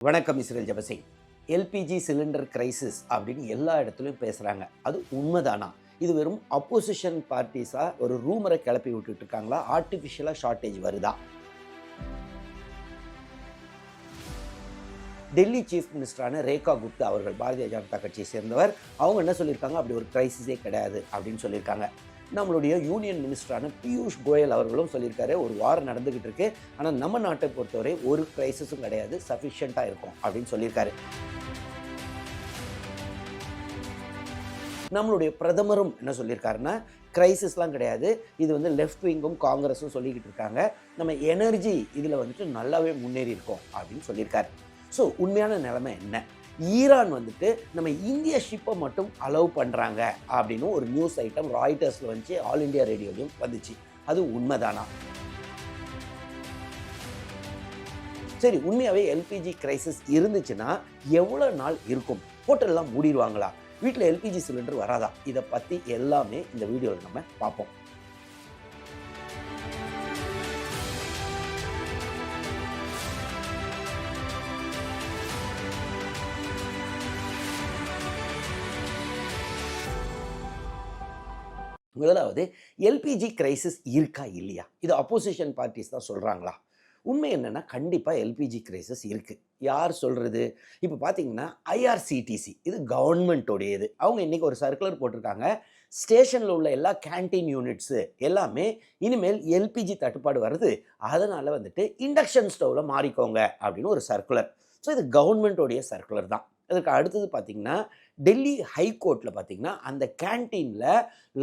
வணக்கம் Israel Jabasingh. LPG cylinder crisis அப்படின்னு எல்லா இடத்துலையும் பேசுகிறாங்க. அது உண்மைதானா? இது வெறும் அப்போசிஷன் பார்ட்டிஸாக ஒரு ரூமரை கிளப்பி விட்டுட்டு இருக்காங்களா? ஆர்டிஃபிஷியலாக ஷார்ட்டேஜ் வருதா? டெல்லி சீஃப் மினிஸ்டரான ரேகா குப்தா அவர்கள் பாரதிய ஜனதா கட்சியை சேர்ந்தவர். அவங்க என்ன சொல்லியிருக்காங்க? அப்படி ஒரு கிரைசிஸே கிடையாது அப்படின்னு சொல்லியிருக்காங்க. நம்மளுடைய யூனியன் மினிஸ்டரான பியூஷ் கோயல் அவர்களும் சொல்லியிருக்காரு, ஒரு வாரம் நடந்துகிட்டு இருக்கு, ஆனால் நம்ம நாட்டை பொறுத்தவரை ஒரு கிரைசிஸும் கிடையாது, சஃபிஷியண்ட்டாக இருக்கும் அப்படின்னு சொல்லியிருக்காரு. நம்மளுடைய பிரதமரும் என்ன சொல்லியிருக்காருன்னா, கிரைசிஸ்லாம் கிடையாது, இது வந்து லெஃப்ட் விங்கும் காங்கிரஸும் சொல்லிக்கிட்டு இருக்காங்க, நம்ம எனர்ஜி இதில் வந்துட்டு நல்லாவே முன்னேறி இருக்கோம் அப்படின்னு சொல்லியிருக்காரு. ஸோ உண்மையான நிலைமை என்ன? ஈரான் வந்துட்டு நம்ம இந்திய ஷிப்பை மட்டும் அலோவ் பண்ணுறாங்க அப்படின்னு ஒரு நியூஸ் ஐட்டம் ராய்டர்ஸில் வந்துச்சு, ஆல் இண்டியா ரேடியோலையும் வந்துச்சு. அது உண்மைதானா? சரி, உண்மையாகவே எல்பிஜி கிரைசிஸ் இருந்துச்சுன்னா எவ்வளோ நாள் இருக்கும்? ஹோட்டல்லாம் மூடிடுவாங்களா? வீட்டில் எல்பிஜி சிலிண்டர் வராதா? இதை பற்றி எல்லாமே இந்த வீடியோவில் நம்ம பார்ப்போம். முதலாவது, எல்பிஜி கிரைசிஸ் இருக்கா இல்லையா? இது அப்போசிஷன் பார்ட்டிஸ் தான் சொல்கிறாங்களா? உண்மை என்னென்னா, கண்டிப்பாக எல்பிஜி கிரைசிஸ் இருக்குது. யார் சொல்கிறது? இப்போ பார்த்தீங்கன்னா ஐஆர்சிடிசி, இது கவர்மெண்ட்டோடையது. அவங்க இன்றைக்கி ஒரு சர்க்குலர் போட்டிருக்காங்க, ஸ்டேஷனில் உள்ள எல்லா கேன்டீன் யூனிட்ஸு எல்லாமே இனிமேல் எல்பிஜி தட்டுப்பாடு வருது, அதனால் வந்துட்டு இண்டக்ஷன் ஸ்டவ்வில் மாறிக்கோங்க அப்படின்னு ஒரு சர்க்குலர். ஸோ இது கவர்மெண்ட்டோடைய சர்க்குலர் தான். அதுக்கு அடுத்தது பார்த்திங்கன்னா, டெல்லி ஹைகோர்ட்டில் பார்த்திங்கன்னா அந்த கேன்டீனில்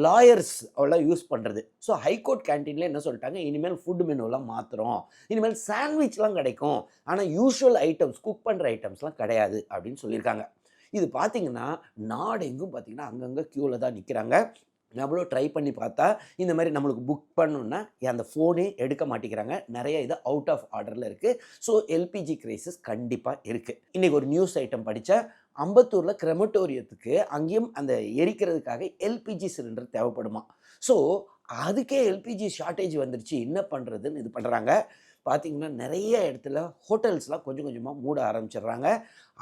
லாயர்ஸ் அவ்வளோ யூஸ் பண்ணுறது. ஸோ ஹைகோர்ட் கேன்டீனில் என்ன சொல்லிட்டாங்க, இனிமேல் ஃபுட் மெனுவெலாம் மாற்றுறோம், இனிமேல் சாண்ட்விச்லாம் கிடைக்கும், ஆனால் யூஷுவல் ஐட்டம்ஸ், குக் பண்ணுற ஐட்டம்ஸ்லாம் கிடையாது அப்படின்னு சொல்லியிருக்காங்க. இது பார்த்திங்கன்னா நாடெங்கும் பார்த்திங்கன்னா அங்கங்கே க்யூவில் தான் நிற்கிறாங்க. நம்மளும் ட்ரை பண்ணி பார்த்தா இந்த மாதிரி நம்மளுக்கு புக் பண்ணணுன்னா அந்த ஃபோனே எடுக்க மாட்டேங்கிறாங்க. நிறைய இது அவுட் ஆஃப் ஆர்டரில் இருக்குது. ஸோ எல்பிஜி கிரைசிஸ் கண்டிப்பாக இருக்குது. இன்றைக்கி ஒரு நியூஸ் ஐட்டம் படித்தா, அம்பத்தூரில் கிரெமட்டோரியத்துக்கு அங்கேயும் அந்த எரிக்கிறதுக்காக எல்பிஜி சிலிண்டர் தேவைப்படுமா. ஸோ அதுக்கே எல்பிஜி ஷார்ட்டேஜ் வந்துருச்சு, என்ன பண்ணுறதுன்னு இது பண்ணுறாங்க. பார்த்திங்கன்னா நிறைய இடத்துல ஹோட்டல்ஸ்லாம் கொஞ்சம் கொஞ்சமாக மூட ஆரம்பிச்சிடுறாங்க.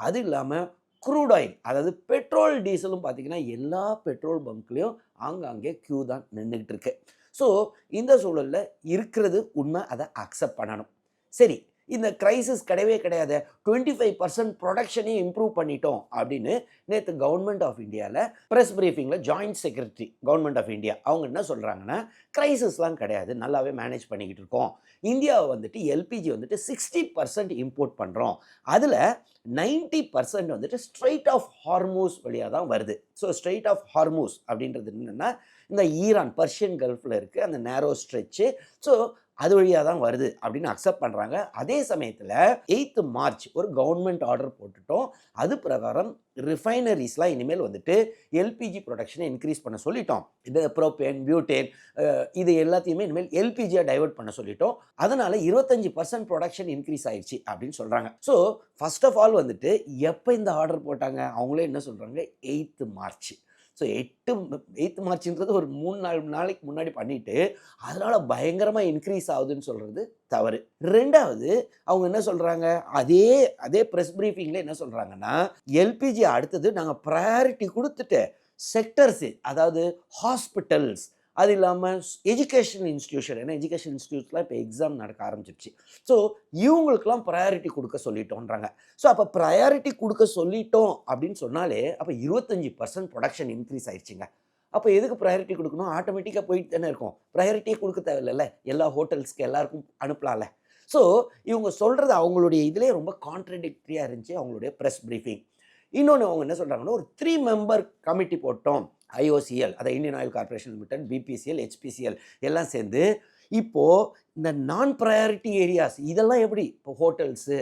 அது இல்லாமல் க்ரூட் ஆயில், அதாவது பெட்ரோல் டீசலும் பார்த்திங்கன்னா எல்லா பெட்ரோல் பங்க்லேயும் ஆங்காங்கே க்யூ தான் நின்றுக்கிட்டு இருக்கு. ஸோ இந்த சூழலில் இருக்கிறது உண்மை, அதை அக்செப்ட் பண்ணணும். சரி, இந்த கிரைசிஸ் கிடையவே கிடையாது, 25% ப்ரொடக்ஷனையும் இம்ப்ரூவ் பண்ணிட்டோம் அப்படின்னு நேற்று கவர்மெண்ட் ஆஃப் இந்தியாவில் ப்ரெஸ் ப்ரீஃபிங்கில் joint secretary government of India அவங்க என்ன சொல்கிறாங்கன்னா, கிரைசிஸ்லாம் கிடையாது, நல்லாவே மேனேஜ் பண்ணிக்கிட்டு இருக்கோம். இந்தியாவை வந்துட்டு எல்பிஜி வந்துட்டு 60% இம்போர்ட் பண்ணுறோம், அதில் 90% வந்துட்டு ஸ்ட்ரெயிட் ஆஃப் ஹார்மூஸ் வழியாக தான் வருது. ஸோ ஸ்ட்ரெயிட் ஆஃப் ஹார்மூஸ் அப்படின்றது என்னென்னா, இந்த ஈரான் பர்ஷியன் கல்ஃபில் இருக்குது அந்த நேரோ ஸ்ட்ரெச்சு, ஸோ அது வழியாக தான் வருது அப்படின்னு அக்செப்ட் பண்ணுறாங்க. அதே சமயத்தில் 8 மார்ச் ஒரு கவர்மெண்ட் ஆர்டர் போட்டுட்டோம், அது பிரகாரம் ரிஃபைனரிஸ்லாம் இனிமேல் வந்துட்டு எல்பிஜி ப்ரொடக்ஷனை இன்க்ரீஸ் பண்ண சொல்லிட்டோம். இது ப்ரோபேன், பியூட்டேன், இது எல்லாத்தையுமே இனிமேல் எல்பிஜியாக டைவெர்ட் பண்ண சொல்லிட்டோம். அதனால் 25% ப்ரொடக்ஷன் இன்க்ரீஸ் ஆயிடுச்சு அப்படின்னு சொல்கிறாங்க. ஸோ ஃபர்ஸ்ட் ஆஃப் ஆல் வந்துட்டு எப்போ இந்த ஆர்டர் போட்டாங்க, அவங்களே என்ன சொல்கிறாங்க, 8 மார்ச். ஸோ 8 மார்ச்ன்றது ஒரு 3-4 நாளைக்கு முன்னாடி பண்ணிவிட்டு அதனால் பயங்கரமாக இன்க்ரீஸ் ஆகுதுன்னு சொல்கிறது தவறு. ரெண்டாவது, அவங்க என்ன சொல்கிறாங்க, அதே ப்ரெஸ் ப்ரீஃபிங்கில் என்ன சொல்கிறாங்கன்னா, எல்பிஜி அடுத்தது நாங்கள் ப்ரையாரிட்டி கொடுத்துட்டு செக்டர்ஸு, அதாவது ஹாஸ்பிட்டல்ஸ், அது இல்லாமல் எஜுகேஷன் இன்ஸ்டியூஷன், ஏன்னா எஜுகேஷன் இன்ஸ்டியூட்ஸ்லாம் இப்போ எக்ஸாம் நடக்க ஆரம்பிச்சிருச்சு, ஸோ இவங்களுக்கெல்லாம் ப்ரையாரிட்டி கொடுக்க சொல்லிட்டோன்றாங்க. ஸோ அப்போ ப்ரையாரிட்டி கொடுக்க சொல்லிட்டோம் அப்படின்னு சொன்னாலே அப்போ 25% ப்ரொடக்ஷன் இன்க்ரீஸ் ஆயிடுச்சுங்க. அப்போ எதுக்கு ப்ரையாரிட்டி கொடுக்கணும்? ஆட்டோமேட்டிக்காக போயிட்டு தானே இருக்கும். ப்ரையாரிட்டியே கொடுக்க தேவையில்ல, எல்லா ஹோட்டல்ஸ்க்கு எல்லாருக்கும் அனுப்பலாம்ல. ஸோ இவங்க சொல்கிறது அவங்களுடைய இதிலே ரொம்ப கான்ட்ரடிக்டரியாக இருந்துச்சு அவங்களுடைய ப்ரெஸ் ப்ரீஃபிங். இன்னொன்று அவங்க என்ன சொல்கிறாங்கன்னா, ஒரு 3 மெம்பர் கமிட்டி போட்டோம், ஐஓசிஎல், அதை Indian oil corporation limited, BPCL, HPCL எல்லாம் சேர்ந்து இப்போது இந்த நான் ப்ரையாரிட்டி ஏரியாஸ் இதெல்லாம் எப்படி, இப்போ ஹோட்டல்ஸு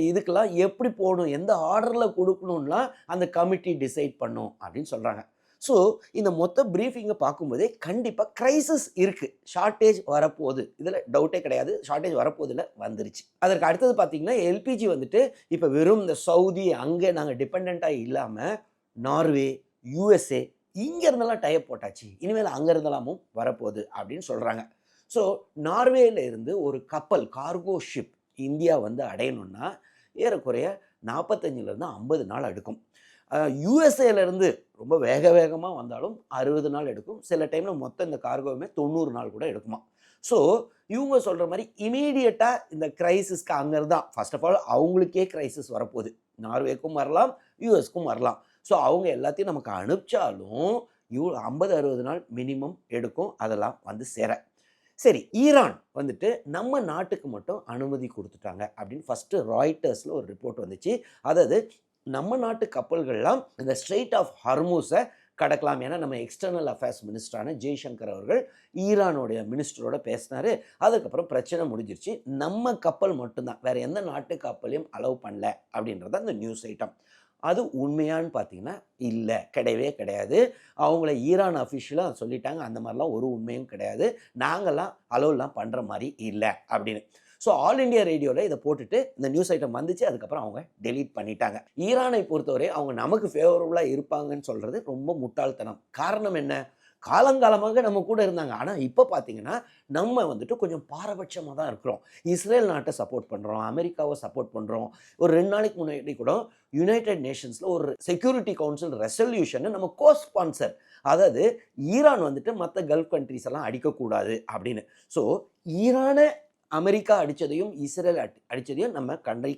இதுக்கெல்லாம் எப்படி போகணும், எந்த ஆர்டரில் கொடுக்கணும்லாம் அந்த கமிட்டி டிசைட் பண்ணும் அப்படின்னு சொல்கிறாங்க. ஸோ இந்த மொத்த ப்ரீஃபிங்கை பார்க்கும்போதே கண்டிப்பாக கிரைசிஸ் இருக்குது, ஷார்ட்டேஜ் வரப்போகுது, இதில் டவுட்டே கிடையாது. ஷார்ட்டேஜ் வரப்போதில் வந்துருச்சு. அதற்கு அடுத்தது பார்த்திங்கன்னா, எல்பிஜி வந்துட்டு இப்போ வெறும் இந்த சவுதி அங்கே நாங்கள் டிபெண்ட்டாக இல்லாமல் நார்வே, யூஎஸ்ஏ இங்கேருந்தெல்லாம் டைப் போட்டாச்சு, இனிமேல் அங்கேருந்தெல்லாமும் வரப்போகுது அப்படின்னு சொல்கிறாங்க. ஸோ நார்வேல இருந்து ஒரு கப்பல் கார்கோ ஷிப் இந்தியா வந்து அடையணும்னா ஏறக்குறைய 45லேருந்து 50 நாள் எடுக்கும். யுஎஸ்ஏலேருந்து ரொம்ப வேகமாக வந்தாலும் 60 நாள் எடுக்கும். சில டைமில் மொத்தம் இந்த கார்கோவுமே 90 நாள் கூட எடுக்குமா. ஸோ இவங்க சொல்கிற மாதிரி இமீடியட்டாக இந்த கிரைசிஸ்க்கு அங்கேருந்து தான் ஃபர்ஸ்ட் ஆஃப் ஆல் அவங்களுக்கே கிரைசிஸ் வரப்போகுது. நார்வேக்கும் வரலாம், யூஎஸ்க்கும் வரலாம். ஸோ அவங்க எல்லாத்தையும் நமக்கு அனுப்பிச்சாலும் 50-60 நாள் மினிமம் எடுக்கும் அதெல்லாம் வந்து சேர. சரி, ஈரான் வந்துட்டு நம்ம நாட்டுக்கு மட்டும் அனுமதி கொடுத்துட்டாங்க அப்படின்னு ஃபஸ்ட்டு ராய்ட்டர்ஸில் ஒரு ரிப்போர்ட் வந்துச்சு. அதாவது நம்ம நாட்டு கப்பல்கள்லாம் இந்த ஸ்ட்ரெயிட் ஆஃப் ஹார்மூஸை கடக்கலாம். ஏன்னா நம்ம எக்ஸ்டர்னல் அஃபேர்ஸ் மினிஸ்டரான ஜெய்சங்கர் அவர்கள் ஈரானுடைய மினிஸ்டரோட பேசினார். அதுக்கப்புறம் பிரச்சனை முடிஞ்சிருச்சு. நம்ம கப்பல் மட்டும்தான், வேறு எந்த நாட்டு கப்பலையும் அலோவ் பண்ணல அப்படின்றத அந்த நியூஸ் ஐட்டம். அது உண்மையான்னு பார்த்தீங்கன்னா இல்லை, கிடையவே கிடையாது. அவங்கள ஈரான் அஃபிஷியலாக சொல்லிட்டாங்க, அந்த மாதிரிலாம் ஒரு உண்மையும் கிடையாது, நாங்கள்லாம் அலோவெலாம் பண்ணுற மாதிரி இல்லை அப்படின்னு. ஸோ ஆல் இண்டியா ரேடியோவில் இதை போட்டுட்டு இந்த நியூஸ் ஐட்டம் வந்துச்சு. அதுக்கப்புறம் அவங்க டெலீட் பண்ணிட்டாங்க. ஈரானை பொறுத்தவரை அவங்க நமக்கு ஃபேவரபுளாக இருப்பாங்கன்னு சொல்கிறது ரொம்ப முட்டாள்தனம். காரணம் என்ன? காலங்காலமாக நம்ம கூட இருந்தாங்க. ஆனால் இப்போ பார்த்தீங்கன்னா நம்ம வந்துட்டு கொஞ்சம் பாரபட்சமாக தான் இருக்கிறோம். இஸ்ரேல் நாட்டை சப்போர்ட் பண்ணுறோம், அமெரிக்காவை சப்போர்ட் பண்ணுறோம். ஒரு 2 நாளைக்கு முன்னாடி கூட யுனைடெட் நேஷன்ஸில் ஒரு செக்யூரிட்டி கவுன்சில் ரெசல்யூஷனை நம்ம கோ ஸ்பான்சர், அதாவது ஈரான் வந்துட்டு மற்ற கல்ஃப் கண்ட்ரிஸ் எல்லாம் அடிக்கக்கூடாது அப்படின்னு. ஸோ ஈரானை அமெரிக்கா அடித்ததையும் இஸ்ரேல் அடித்ததையும் நம்ம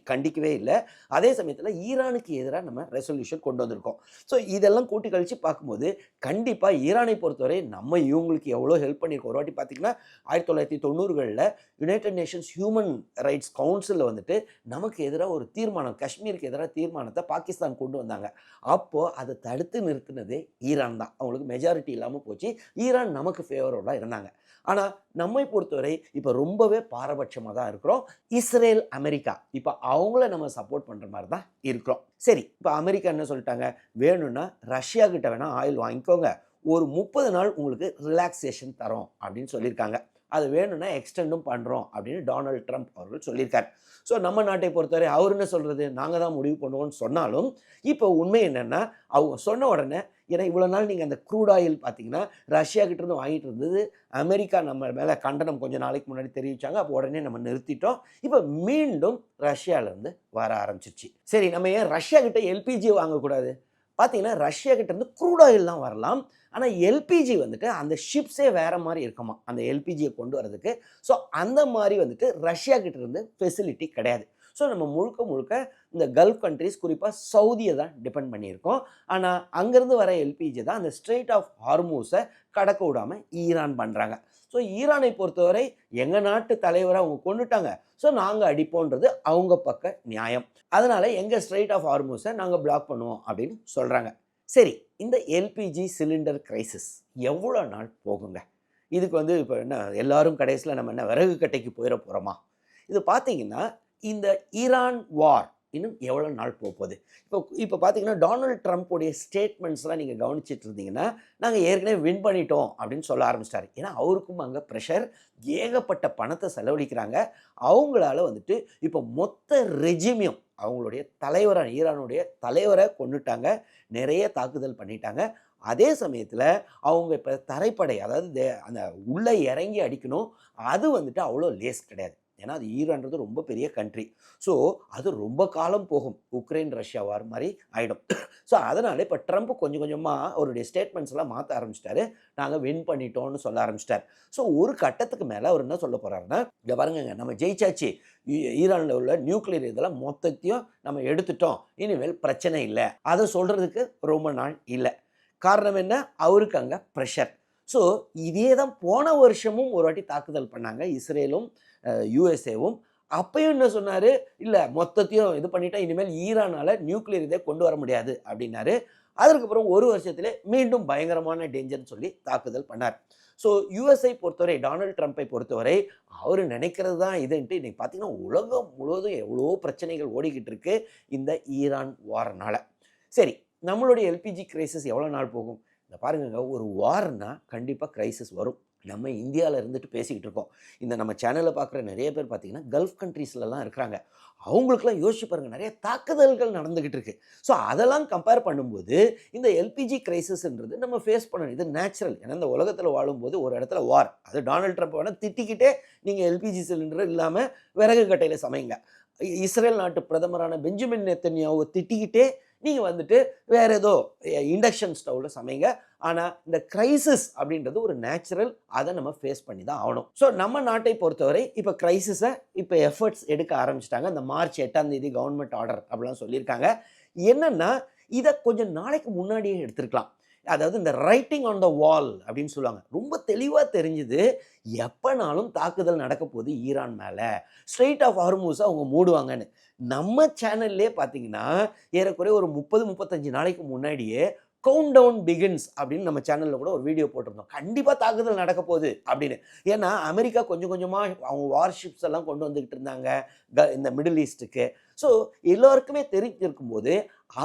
கண்டிக்கவே இல்லை. அதே சமயத்தில் ஈரானுக்கு எதிராக நம்ம ரெசல்யூஷன் கொண்டு வந்திருக்கோம். ஸோ இதெல்லாம் கூட்டி கழித்து பார்க்கும்போது கண்டிப்பாக ஈரானை பொறுத்தவரை நம்ம இவங்களுக்கு எவ்வளோ ஹெல்ப் பண்ணியிருக்கோம். ஒரு வாட்டி பார்த்திங்கன்னா 1990களில் யுனைடெட் நேஷன்ஸ் ஹியூமன் ரைட்ஸ் கவுன்சிலில் வந்துட்டு நமக்கு எதிராக ஒரு தீர்மானம், காஷ்மீருக்கு எதிராக தீர்மானத்தை பாகிஸ்தான் கொண்டு வந்தாங்க. அப்போது அதை தடுத்து நிறுத்தினதே ஈரான் தான். அவங்களுக்கு மெஜாரிட்டி இல்லாமல் போச்சு. ஈரான் நமக்கு ஃபேவரபுளாக இருந்தாங்க. ஆனால் நம்மை பொறுத்தவரை இப்போ ரொம்பவே பாரபட்சமாக தான் இருக்கிறோம். இஸ்ரேல், அமெரிக்கா இப்போ அவங்கள நம்ம சப்போர்ட் பண்ணுற மாதிரி தான் இருக்கிறோம். சரி, இப்போ அமெரிக்கா என்ன சொல்லிட்டாங்க? வேணும்னா ரஷ்யா கிட்ட வேணால் ஆயில் வாங்கிக்கோங்க, ஒரு 30 நாள் உங்களுக்கு ரிலாக்ஸேஷன் தரோம் அப்படின்னு சொல்லியிருக்காங்க. அது வேணும்னா எக்ஸ்டெண்டும் பண்ணுறோம் அப்படின்னு டொனால்ட் ட்ரம்ப் அவர்கள் சொல்லியிருக்காரு. ஸோ நம்ம நாட்டை பொறுத்தவரை அவர் என்ன சொல்கிறது? நாங்கள் தான் முடிவு பண்ணுவோம்னு சொன்னாலும் இப்போ உண்மை என்னென்னா அவங்க சொன்ன உடனே, ஏன்னா இவ்வளோ நாள் நீங்கள் அந்த க்ரூட் ஆயில் பார்த்தீங்கன்னா ரஷ்யா கிட்டேருந்து வாங்கிட்டு இருந்தது. அமெரிக்கா நம்ம மேலே கண்டனம் கொஞ்சம் நாளைக்கு முன்னாடி தெரிவித்தாங்க. அப்போ உடனே நம்ம நிறுத்திட்டோம். இப்போ மீண்டும் ரஷ்யாவிலேருந்து வர ஆரம்பிச்சிருச்சு. சரி, நம்ம ஏன் ரஷ்யா கிட்ட எல்பிஜி வாங்கக்கூடாது? பார்த்தீங்கன்னா ரஷ்யா கிட்டேருந்து க்ரூட் ஆயில் தான் வரலாம். ஆனால் எல்பிஜி வந்துட்டு அந்த ஷிப்ஸே வேறு மாதிரி இருக்குமா அந்த எல்பிஜியை கொண்டு வரதுக்கு. ஸோ அந்த மாதிரி வந்துட்டு ரஷ்யா கிட்டேருந்து ஃபெசிலிட்டி கிடையாது. ஸோ நம்ம முழுக்க இந்த கல்ஃப் கண்ட்ரிஸ் குறிப்பாக சவுதியை தான் டிபெண்ட் பண்ணியிருக்கோம். ஆனால் அங்கேருந்து வர எல்பிஜி தான் அந்த ஸ்ட்ரெயிட் ஆஃப் ஹார்மூஸை கடக்க விடாமல் ஈரான் பண்ணுறாங்க. ஸோ ஈரானை பொறுத்தவரை எங்கள் நாட்டு தலைவரை அவங்க கொண்டுட்டாங்க, ஸோ நாங்கள் அடிப்போன்றது அவங்க பக்க நியாயம். அதனால் எங்கள் ஸ்ட்ரெயிட் ஆஃப் ஹார்மூஸை நாங்கள் பிளாக் பண்ணுவோம் அப்படின்னு சொல்கிறாங்க. சரி, இந்த எல்பிஜி சிலிண்டர் கிரைசிஸ் எவ்வளோ நாள் போகுங்க? இதுக்கு வந்து இப்போ என்ன எல்லாரும் கடைசியில் நம்ம என்ன விறகு கட்டைக்கு போயிட போகிறோமா? இது பார்த்தீங்கன்னா இந்த ஈரான் வார் இன்னும் எவ்வளோ நாள் போகுது? இப்போ பார்த்தீங்கன்னா டொனால்ட் ட்ரம்ப்புடைய ஸ்டேட்மெண்ட்ஸ்லாம் நீங்கள் கவனிச்சிட்டு இருந்தீங்கன்னா நாங்கள் ஏற்கனவே வின் பண்ணிட்டோம் அப்படின்னு சொல்ல ஆரம்பிச்சிட்டாரு. ஏன்னா அவருக்கும் அங்கே ப்ரெஷர், ஏகப்பட்ட பணத்தை செலவழிக்கிறாங்க. அவங்களால வந்துட்டு இப்போ மொத்த ரெஜிமியும் அவங்களுடைய தலைவரான ஈரானுடைய தலைவரை கொண்டுட்டாங்க, நிறைய தாக்குதல் பண்ணிட்டாங்க. அதே சமயத்தில் அவங்க இப்போ தரைப்படை, அதாவது அந்த உள்ளே இறங்கி அடிக்கணும், அது வந்துட்டு அவ்வளோ லேஸ் கிடையாது. ஏன்னா அது ஈரான்றது ரொம்ப பெரிய கண்ட்ரி. ஸோ அது ரொம்ப காலம் போகும். உக்ரைன் ரஷ்யா வார் மாதிரி ஆகிடும். ஸோ அதனால் இப்போ ட்ரம்ப் கொஞ்சம் கொஞ்சமாக அவருடைய ஸ்டேட்மெண்ட்ஸ்லாம் மாற்ற ஆரம்பிச்சிட்டாரு. நாங்கள் வின் பண்ணிட்டோம்னு சொல்ல ஆரம்பிச்சிட்டார். ஸோ ஒரு கட்டத்துக்கு மேலே அவர் என்ன சொல்ல போகிறாருன்னா, இங்கே பாருங்க, நம்ம ஜெயிச்சாச்சு, ஈரானில் உள்ள நியூக்ளியர் இதெல்லாம் மொத்தத்தையும் நம்ம எடுத்துட்டோம், இனிமேல் பிரச்சனை இல்லை, அதை சொல்கிறதுக்கு ரொம்ப நாள் இல்லை. காரணம் என்ன? அவருக்கு அங்கே ப்ரெஷர். ஸோ இதே தான் போன வருஷமும் ஒரு வாட்டி தாக்குதல் பண்ணாங்க இஸ்ரேலும் யூஎஸ்ஏவும். அப்பயும் என்ன சொன்னார்? இல்லை, மொத்தத்தையும் இது பண்ணிட்டா இனிமேல் ஈரானால் நியூக்ளியர் இதே கொண்டு வர முடியாது அப்படின்னாரு. அதற்கப்புறம் ஒரு வருஷத்துல மீண்டும் பயங்கரமான டேஞ்சர்னு சொல்லி தாக்குதல் பண்ணார். ஸோ யூஎஸ்ஐ பொறுத்தவரை, டொனால்ட் ட்ரம்ப்பை பொறுத்தவரை அவர் நினைக்கிறது தான் இதுன்ட்டு இன்றைக்கி பார்த்தீங்கன்னா உலகம் முழுவதும் எவ்வளோ பிரச்சனைகள் ஓடிக்கிட்டு இருக்கு இந்த ஈரான் வார்னால. சரி, நம்மளுடைய எல்பிஜி கிரைசிஸ் எவ்வளோ நாள் போகும்? இந்த பாருங்க, ஒரு வார்னா கண்டிப்பாக கிரைசிஸ் வரும். நம்ம இந்தியாவில் இருந்துட்டு பேசிக்கிட்டு இருக்கோம். இந்த நம்ம சேனலை பார்க்குற நிறைய பேர் பார்த்தீங்கன்னா கல்ஃப் கண்ட்ரீஸ்லலாம் இருக்கிறாங்க. அவங்களுக்குலாம் யோசிச்சு பாருங்கள், நிறைய தாக்குதல்கள் நடந்துக்கிட்டு இருக்கு. ஸோ அதெல்லாம் கம்பேர் பண்ணும்போது இந்த எல்பிஜி கிரைசிஸ்ன்றது நம்ம ஃபேஸ் பண்ணணும். இது நேச்சுரல். ஏன்னா இந்த உலகத்தில் வாழும்போது ஒரு இடத்துல வார், அது டொனால்ட் ட்ரம்ப் வேணால் திட்டிக்கிட்டே நீங்கள் எல்பிஜி சிலிண்டர் இல்லாமல் விறகு கட்டையில் சமைங்க. இஸ்ரேல் நாட்டு பிரதமரான பெஞ்சமின் நெத்தன்யாவை திட்டிக்கிட்டே நீங்கள் வந்துட்டு வேற ஏதோ இண்டக்ஷன் ஸ்டவ்வில் சமைங்க. ஆனால் இந்த கிரைசிஸ் அப்படின்றது ஒரு நேச்சுரல், அதை நம்ம ஃபேஸ் பண்ணி தான் ஆகணும். ஸோ நம்ம நாட்டை பொறுத்தவரை இப்போ கிரைசிஸை இப்போ எஃபர்ட்ஸ் எடுக்க ஆரம்பிச்சிட்டாங்க. இந்த மார்ச் 8ஆம் தேதி கவர்மெண்ட் ஆர்டர் அப்படிலாம் சொல்லியிருக்காங்க. என்னன்னா இதை கொஞ்சம் நாளைக்கு முன்னாடியே எடுத்திருக்கலாம். அதாவது இந்த ரைட்டிங் ஆன் த வால் அப்படின்னு சொல்லுவாங்க. ரொம்ப தெளிவாக தெரிஞ்சுது எப்போனாலும் தாக்குதல் நடக்க போகுது ஈரான் மேலே, ஸ்ட்ரெயிட் ஆஃப் ஹார்மூஸை அவங்க மூடுவாங்கன்னு. நம்ம சேனல்லே பார்த்தீங்கன்னா ஏறக்குறைய ஒரு 30-35 நாளைக்கு முன்னாடியே கவுண்ட் டவுன் பிகின்ஸ் அப்படின்னு நம்ம சேனலில் கூட ஒரு வீடியோ போட்டிருந்தோம். கண்டிப்பாக தாக்குதல் நடக்க போகுது அப்படின்னு. ஏன்னா அமெரிக்கா கொஞ்சம் கொஞ்சமாக அவங்க வார்ஷிப்ஸ் எல்லாம் கொண்டு வந்துக்கிட்டு இருந்தாங்க இந்த மிடில் ஈஸ்ட்டுக்கு. ஸோ எல்லோருக்குமே தெரிஞ்சிருக்கும் போது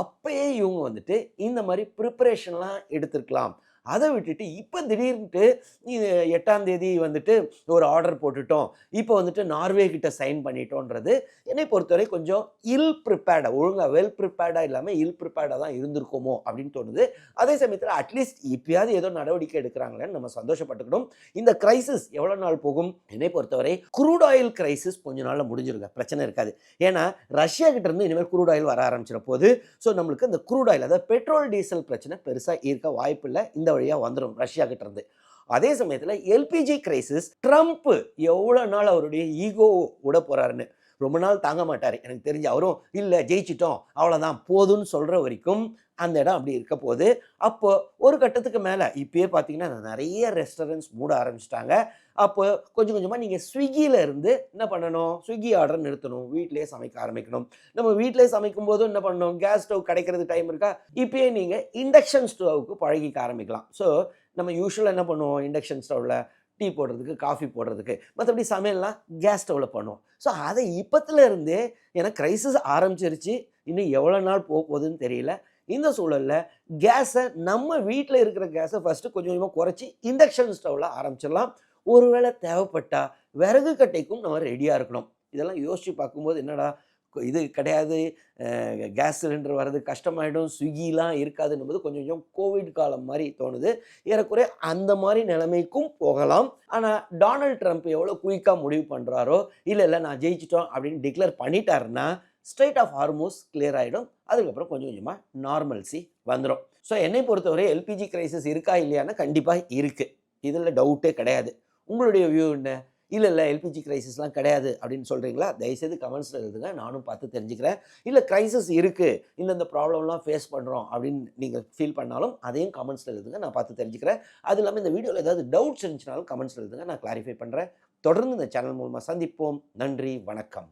அப்பயே இவங்க வந்துட்டு இந்த மாதிரி ப்ரிப்பரேஷன்லாம் எடுத்திருக்கலாம். அதை விட்டுட்டு இப்போ திடீர்னுட்டு 8ஆம் தேதி வந்துட்டு ஒரு ஆர்டர் போட்டுட்டோம், இப்போ வந்துட்டு நார்வே கிட்ட சைன் பண்ணிட்டோன்றது என்னை பொறுத்தவரை கொஞ்சம் இல் ப்ரிப்பேர்டாக, ஒழுங்காக வெல் ப்ரிப்பேர்டாக இல்லாமல் இல் ப்ரிப்பேர்டாக தான் இருந்திருக்குமோ அப்படின்னு தோணுது. அதே சமயத்தில் அட்லீஸ்ட் இப்பயாவது ஏதோ நடவடிக்கை எடுக்கிறாங்களேன்னு நம்ம சந்தோஷப்பட்டுக்கணும். இந்த கிரைசிஸ் எவ்வளோ நாள் போகும்? என்னை பொறுத்தவரை குரூட் ஆயில் கிரைசிஸ் கொஞ்ச நாளில் முடிஞ்சிருங்க, பிரச்சனை இருக்காது. ஏன்னா ரஷ்யா கிட்ட இருந்து இனிமேல் குரூட் ஆயில் வர ஆரம்பிச்சிட போது. ஸோ நம்மளுக்கு இந்த குரூட் ஆயில், அதாவது பெட்ரோல் டீசல் பிரச்சனை பெருசாக இருக்க வாய்ப்பு இல்லை. இந்த வழியாக வந்துடும் ரஷ்யா கிட்ட இருந்து. அதே சமயத்தில் எல்பிஜி கிரைசிஸ், ட்ரம்ப் எவ்வளோ நாள் அவருடைய ஈகோ விட போறாருன்னு ரொம்ப நாள் தாங்க மாட்டார். எனக்கு தெரிஞ்சு அவரும் இல்லை ஜெயிச்சிட்டோம் அவ்வளோதான் போதும்னு சொல்கிற வரைக்கும் அந்த இடம் அப்படி இருக்க போகுது. அப்போ ஒரு கட்டத்துக்கு மேலே இப்பயே பார்த்தீங்கன்னா நிறைய ரெஸ்டாரண்ட்ஸ் மூட ஆரம்பிச்சிட்டாங்க. அப்போ கொஞ்சம் கொஞ்சமாக நீங்கள் ஸ்விக்கியில் இருந்து என்ன பண்ணணும், ஸ்விக்கி ஆர்டர் நிறுத்தணும், வீட்டிலேயே சமைக்க ஆரம்பிக்கணும். நம்ம வீட்டிலே சமைக்கும் போதும் என்ன பண்ணணும், கேஸ் ஸ்டவ் கிடைக்கிறது டைம் இருக்கா, இப்பயே நீங்கள் இண்டக்ஷன் ஸ்டவ்வுக்கு பழகிக்க ஆரம்பிக்கலாம். ஸோ நம்ம யூஸ்வலாக என்ன பண்ணுவோம், இண்டக்ஷன் ஸ்டவ்வில் டீ போடுறதுக்கு, காஃபி போடுறதுக்கு, மற்றபடி சமையல்லாம் கேஸ் ஸ்டவ்வில் பண்ணுவோம். ஸோ அதை இப்பத்துல இருந்தே, ஏன்னா கிரைசிஸ் ஆரம்பிச்சிருச்சு, இன்னும் எவ்வளோ நாள் போக போகுதுன்னு தெரியல. இந்த சூழலில் கேஸை, நம்ம வீட்டில் இருக்கிற கேஸை ஃபஸ்ட்டு கொஞ்சம் கொஞ்சமாக குறைச்சி இண்டக்ஷன் ஸ்டவ்வில் ஆரம்பிச்சிடலாம். ஒருவேளை தேவைப்பட்டா விறகு கட்டைக்கும் நம்ம ரெடியாக இருக்கணும். இதெல்லாம் யோசித்து பார்க்கும்போது என்னடா இது கிடையாது, கேஸ் சிலிண்டர் வர்றது கஷ்டமாயிடும், ஸ்விக்கிலாம் இருக்காதுன்னும் போது கொஞ்சம் கொஞ்சம் கோவிட் காலம் மாதிரி தோணுது. ஏறக்குறைய அந்த மாதிரி நிலைமைக்கும் போகலாம். ஆனால் டொனால்ட் ட்ரம்ப் எவ்வளோ குயிக்காக முடிவு பண்ணுறாரோ, இல்லை நான் ஜெயிச்சிட்டோம் அப்படின்னு டிக்ளேர் பண்ணிட்டாருன்னா ஸ்ட்ரெயிட் ஆஃப் ஹார்மூஸ் கிளியர் ஆகிடும். அதுக்கப்புறம் கொஞ்சம் கொஞ்சமாக நார்மல்சி வந்துடும். ஸோ என்னை பொறுத்தவரை எல்பிஜி கிரைசிஸ் இருக்கா இல்லையானா கண்டிப்பாக இருக்குது, இதில் டவுட்டே கிடையாது. உங்களுடைய வியூ என்ன? இல்லை எல்பிஜி கிரைசிஸ்லாம் கிடையாது அப்படின்னு சொல்கிறீங்களா? தயவுசெய்து கமெண்ட்ஸில் எழுதுங்க, நானும் பார்த்து தெரிஞ்சுக்கிறேன். இல்லை கிரைசிஸ் இருக்குது, இந்த ப்ராப்ளம்லாம் ஃபேஸ் பண்ணுறோம் அப்படின்னு நீங்கள் ஃபீல் பண்ணாலும் அதையும் கமெண்ட்ஸில் எழுதுங்க, நான் பார்த்து தெரிஞ்சுக்கிறேன். அது இல்லாமல் இந்த வீடியோவில் ஏதாவது டவுட்ஸ் இருந்துச்சுனாலும் கமெண்ட்ஸில் எழுதுங்க, நான் கிளாரிஃபை பண்ணுறேன். தொடர்ந்து இந்த சேனல் மூலமாக சந்திப்போம். நன்றி, வணக்கம்.